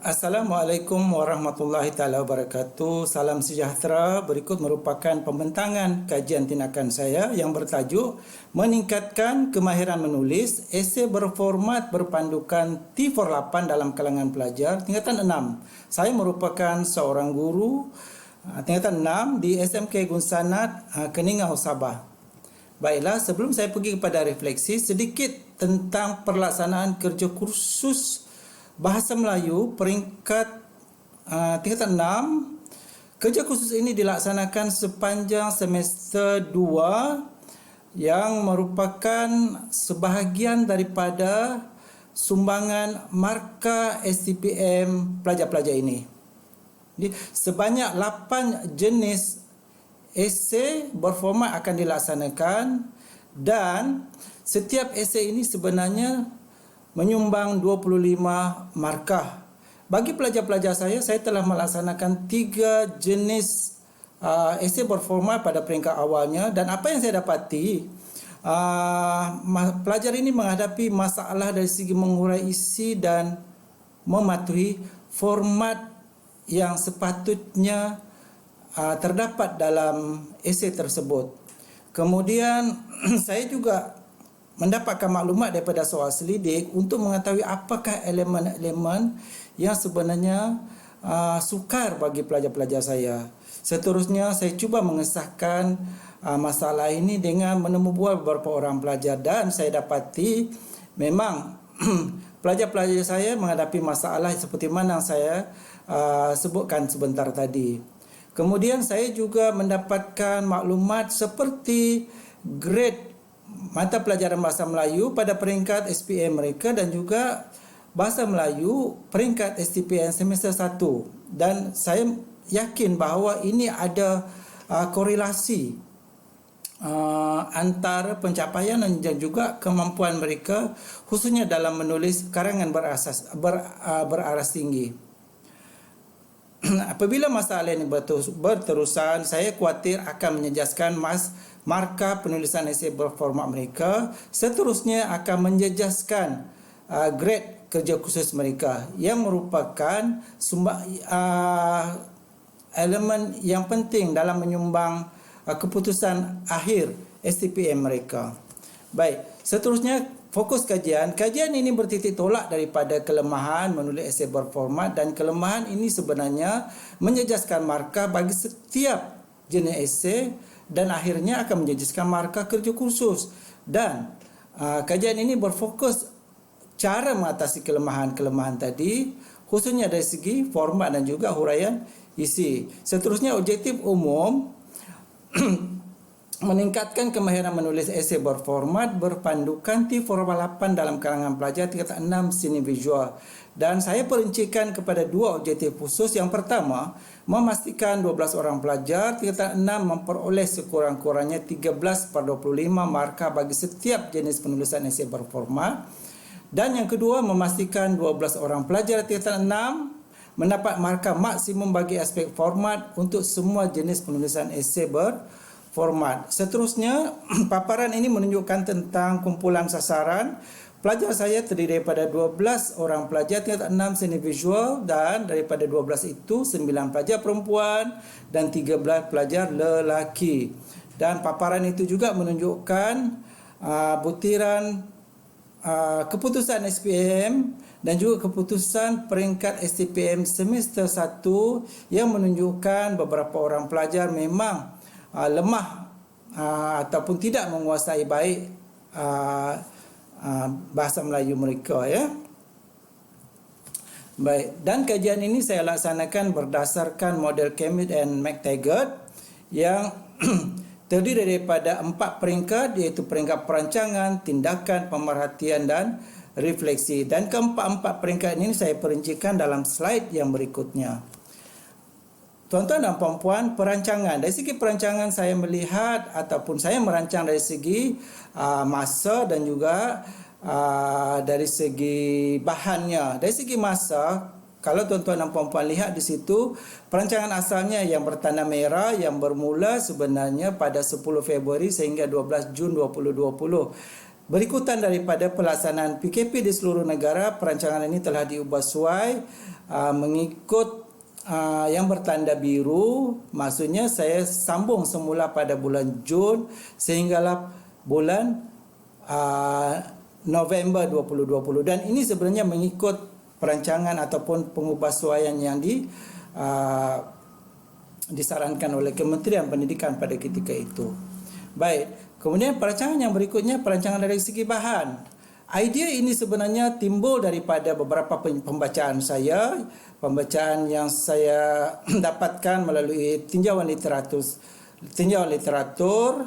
Assalamualaikum warahmatullahi taala wabarakatuh. Salam sejahtera. Berikut merupakan pembentangan kajian tindakan saya yang bertajuk Meningkatkan Kemahiran Menulis, esei berformat berpandukan T48 dalam kalangan pelajar tingkatan 6. Saya merupakan seorang guru tingkatan 6 di SMK Gunsanat, Keningau, Sabah. Baiklah, sebelum saya pergi kepada refleksi, sedikit tentang pelaksanaan kerja kursus Bahasa Melayu peringkat tingkatan 6. Kerja khusus ini dilaksanakan sepanjang semester 2 yang merupakan sebahagian daripada sumbangan markah STPM pelajar-pelajar ini. Jadi, sebanyak 8 jenis esei berformat akan dilaksanakan dan setiap esei ini sebenarnya menyumbang 25 markah. Bagi pelajar-pelajar saya telah melaksanakan 3 jenis esei berformat pada peringkat awalnya, dan apa yang saya dapati, pelajar ini menghadapi masalah dari segi mengurai isi dan mematuhi format yang sepatutnya terdapat dalam esei tersebut. Kemudian saya juga mendapatkan maklumat daripada soal selidik untuk mengetahui apakah elemen-elemen yang sebenarnya sukar bagi pelajar-pelajar saya. Seterusnya, saya cuba mengesahkan masalah ini dengan menemubual beberapa orang pelajar, dan saya dapati memang pelajar-pelajar saya menghadapi masalah seperti mana yang saya sebutkan sebentar tadi. Kemudian saya juga mendapatkan maklumat seperti grade mata pelajaran Bahasa Melayu pada peringkat SPM mereka dan juga Bahasa Melayu peringkat STPM semester 1. Dan saya yakin bahawa ini ada korelasi antara pencapaian dan juga kemampuan mereka, khususnya dalam menulis karangan beraras tinggi. Apabila masalah ini berterusan, saya khawatir akan menjejaskan markah penulisan esei berformat mereka. Seterusnya akan menjejaskan grade kerja khusus mereka yang merupakan elemen yang penting dalam menyumbang keputusan akhir STPM mereka. Baik, seterusnya fokus kajian. Kajian ini bertitik tolak daripada kelemahan menulis esei berformat, dan kelemahan ini sebenarnya menjejaskan markah bagi setiap jenis esei dan akhirnya akan menjejaskan markah kerja khusus. Dan kajian ini berfokus cara mengatasi kelemahan-kelemahan tadi, khususnya dari segi format dan juga huraian isi. Seterusnya, objektif umum meningkatkan kemahiran menulis esei berformat berpandukan T48 dalam kalangan pelajar tingkatan 6 seni visual. Dan saya perincikan kepada 2 objektif khusus. Yang pertama, memastikan 12 orang pelajar tingkatan 6 memperoleh sekurang-kurangnya 13/25 markah bagi setiap jenis penulisan esei berformat. Dan yang kedua, memastikan 12 orang pelajar tingkatan 6 mendapat markah maksimum bagi aspek format untuk semua jenis penulisan esei berformat. Seterusnya, paparan ini menunjukkan tentang kumpulan sasaran. Pelajar saya terdiri daripada 12 orang pelajar tingkatan 6 seni visual, dan daripada 12 itu 9 pelajar perempuan dan 13 pelajar lelaki. Dan paparan itu juga menunjukkan butiran keputusan SPM dan juga keputusan peringkat STPM semester 1 yang menunjukkan beberapa orang pelajar memang lemah ataupun tidak menguasai baik Bahasa Melayu mereka, ya. Baik, dan kajian ini saya laksanakan berdasarkan model Cambridge and McTaggart yang terdiri daripada 4 peringkat, iaitu peringkat perancangan, tindakan, pemerhatian dan refleksi. Dan keempat-empat peringkat ini saya perincikan dalam slide yang berikutnya. Tuan-tuan dan puan-puan, perancangan. Dari segi perancangan saya melihat ataupun saya merancang dari segi masa dan juga dari segi bahannya. Dari segi masa, kalau tuan-tuan dan puan-puan lihat di situ, perancangan asalnya yang bertanda merah yang bermula sebenarnya pada 10 Februari sehingga 12 Jun 2020. Berikutan daripada pelaksanaan PKP di seluruh negara, perancangan ini telah diubah sesuai mengikut yang bertanda biru. Maksudnya saya sambung semula pada bulan Jun sehinggalah bulan November 2020, dan ini sebenarnya mengikut perancangan ataupun pengubahsuaian yang disarankan oleh Kementerian Pendidikan pada ketika itu. Baik, kemudian perancangan yang berikutnya, perancangan dari segi bahan. Idea ini sebenarnya timbul daripada beberapa pembacaan saya, pembacaan yang saya dapatkan melalui tinjauan literatur,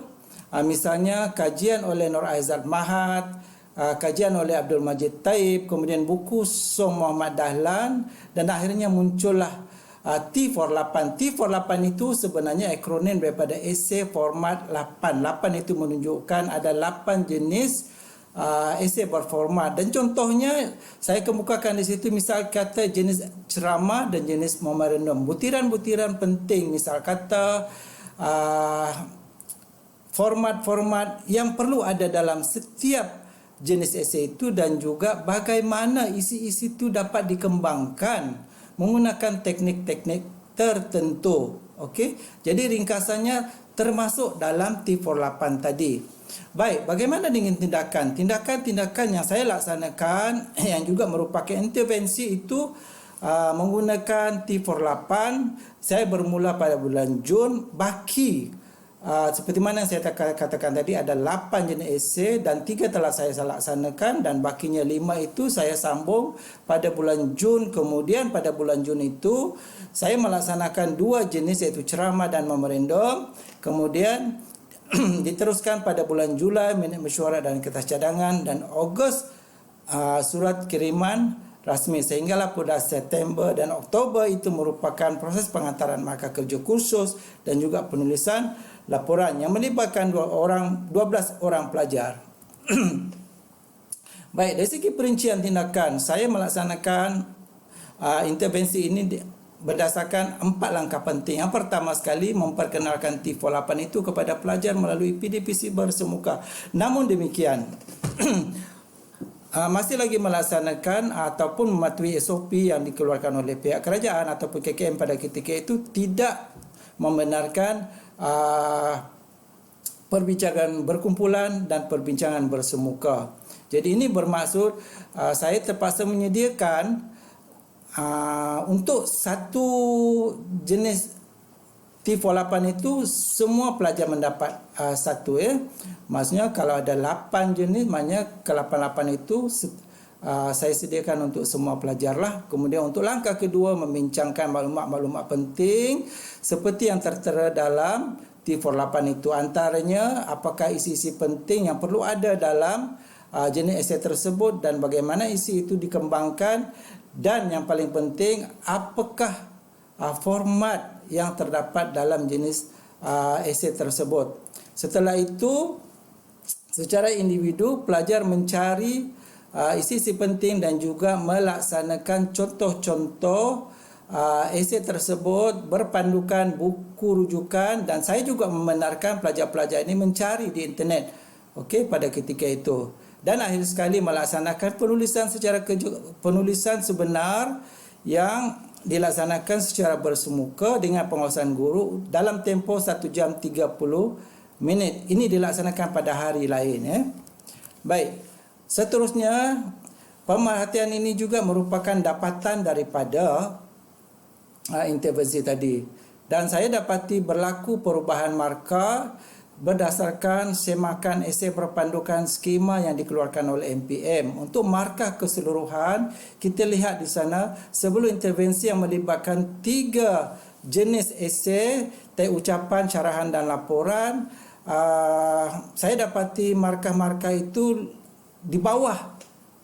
misalnya kajian oleh Nur Aizat Mahat, kajian oleh Abdul Majid Taib, kemudian buku Som Muhammad Dahlan, dan akhirnya muncullah T48. T48 itu sebenarnya akronim daripada esei format 8. 8 itu menunjukkan ada 8 jenis esei berformat, dan contohnya saya kemukakan di situ, misal kata jenis ceramah dan jenis memorandum, butiran-butiran penting, misal kata format-format yang perlu ada dalam setiap jenis esei itu, dan juga bagaimana isi-isi itu dapat dikembangkan menggunakan teknik-teknik tertentu. Okey, jadi ringkasannya termasuk dalam T48 tadi. Baik, bagaimana dengan tindakan? Tindakan-tindakan yang saya laksanakan yang juga merupakan intervensi itu menggunakan T48. Saya bermula pada bulan Jun. Baki seperti mana yang saya katakan tadi, ada 8 jenis esei dan 3 telah saya laksanakan, dan bakinya 5 itu saya sambung pada bulan Jun. Kemudian pada bulan Jun itu saya melaksanakan 2 jenis, iaitu ceramah dan memorandum. Kemudian diteruskan pada bulan Julai minit mesyuarat dan kertas cadangan, dan Ogos surat kiriman rasmi, sehinggalah pada September dan Oktober itu merupakan proses pengantaran markah kerja kursus dan juga penulisan laporan yang melibatkan 12 orang pelajar. Baik, dari segi perincian tindakan, saya melaksanakan intervensi ini berdasarkan 4 langkah penting. Yang pertama sekali, memperkenalkan T48 itu kepada pelajar melalui PDPC bersemuka. Namun demikian, masih lagi melaksanakan ataupun mematuhi SOP yang dikeluarkan oleh pihak kerajaan ataupun KKM pada ketika itu, tidak membenarkan perbincangan berkumpulan dan perbincangan bersemuka. Jadi ini bermaksud saya terpaksa menyediakan untuk satu jenis T48 itu semua pelajar mendapat satu, ya. Maksudnya kalau ada 8 jenis, maknanya ke-88 itu saya sediakan untuk semua pelajar lah. Kemudian untuk langkah kedua, membincangkan maklumat-maklumat penting seperti yang tertera dalam T48 itu. Antaranya, apakah isi-isi penting yang perlu ada dalam jenis esei tersebut dan bagaimana isi itu dikembangkan, dan yang paling penting, apakah format yang terdapat dalam jenis esei tersebut. Setelah itu, secara individu, pelajar mencari isi-isi penting dan juga melaksanakan contoh-contoh esei tersebut berpandukan buku rujukan, dan saya juga membenarkan pelajar-pelajar ini mencari di internet, okey, pada ketika itu. Dan akhir sekali melaksanakan penulisan sebenar yang dilaksanakan secara bersemuka dengan penguasaan guru dalam tempoh 1 jam 30 minit. Ini dilaksanakan pada hari lain, ya. Baik. Seterusnya, pemerhatian ini juga merupakan dapatan daripada intervensi tadi. Dan saya dapati berlaku perubahan markah berdasarkan semakan esei berpandukan skema yang dikeluarkan oleh MPM. Untuk markah keseluruhan, kita lihat di sana sebelum intervensi yang melibatkan 3 jenis esei, teks ucapan, syarahan dan laporan. Saya dapati markah-markah itu di bawah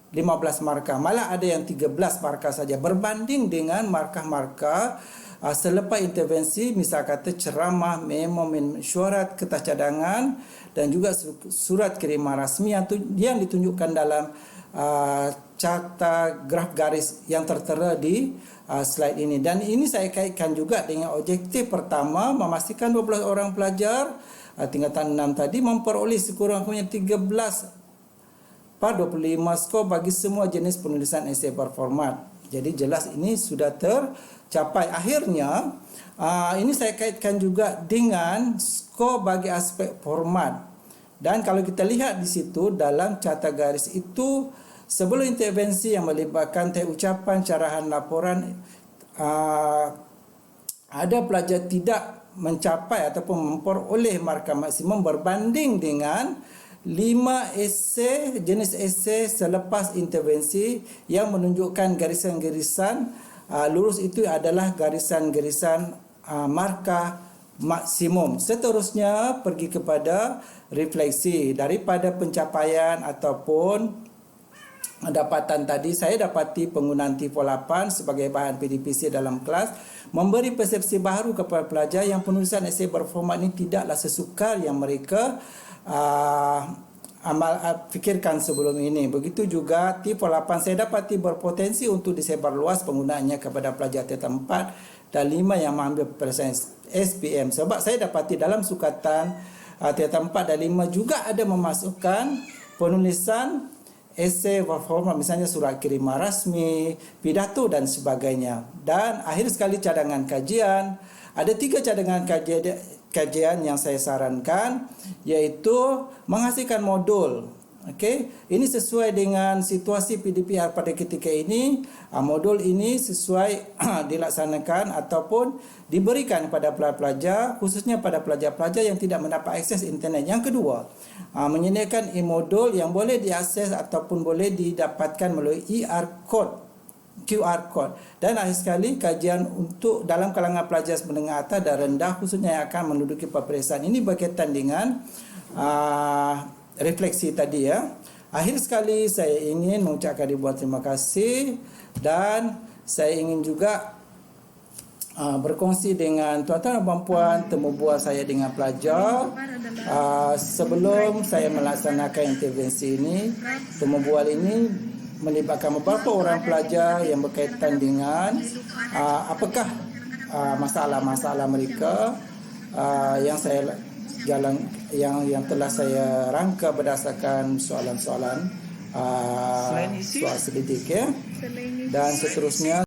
15 markah. Malah ada yang 13 markah saja berbanding dengan markah-markah selepas intervensi, misal kata ceramah, memo, mesyuarat, kertas cadangan dan juga surat kiriman rasmi yang ditunjukkan dalam carta graf garis yang tertera di slide ini. Dan ini saya kaitkan juga dengan objektif pertama, memastikan 12 orang pelajar tingkatan 6 tadi memperoleh sekurang-kurangnya 13 part 25 skor bagi semua jenis penulisan esei berformat. Jadi jelas ini sudah tercapai. Akhirnya ini saya kaitkan juga dengan skor bagi aspek format. Dan kalau kita lihat di situ dalam carta garis itu, sebelum intervensi yang melibatkan teks ucapan, carahan laporan, ada pelajar tidak mencapai ataupun memperoleh markah maksimum berbanding dengan 5 esei, jenis esei selepas intervensi yang menunjukkan garisan-garisan lurus itu adalah garisan-garisan markah maksimum. Seterusnya pergi kepada refleksi daripada pencapaian ataupun dapatan tadi. Saya dapati penggunaan T48 sebagai bahan PDPC dalam kelas memberi persepsi baru kepada pelajar yang penulisan esei berformat ini tidaklah sesukar yang mereka fikirkan sebelum ini. Begitu juga T48 saya dapati berpotensi untuk disebar luas penggunaannya kepada pelajar tingkatan 4 dan 5 yang mengambil peperiksaan SPM. Sebab saya dapati dalam sukatan tingkatan 4 dan 5 juga ada memasukkan penulisan esei berformat, misalnya surat kiriman rasmi, pidato dan sebagainya. Dan akhir sekali cadangan kajian. Ada 3 cadangan kajian yang saya sarankan, iaitu menghasilkan modul. Okey, ini sesuai dengan situasi PDPR pada ketika ini. Modul ini sesuai dilaksanakan ataupun diberikan kepada pelajar, khususnya pada pelajar-pelajar yang tidak mendapat akses internet. Yang kedua, menyediakan e-modul yang boleh diakses ataupun boleh didapatkan melalui QR code. Dan akhir sekali, kajian untuk dalam kalangan pelajar menengah atas dan rendah khususnya yang akan menduduki peperiksaan. Ini berkaitan dengan refleksi tadi ya. Akhir sekali saya ingin mengucapkan ribuan terima kasih dan saya ingin juga berkongsi dengan tuan-tuan dan puan-puan temu bual saya dengan pelajar. Sebelum saya melaksanakan intervensi ini, temu bual ini melibatkan beberapa orang pelajar yang berkaitan dengan apakah masalah-masalah mereka yang saya yang telah saya rangka berdasarkan soalan-soalan soal selidik ya, dan seterusnya.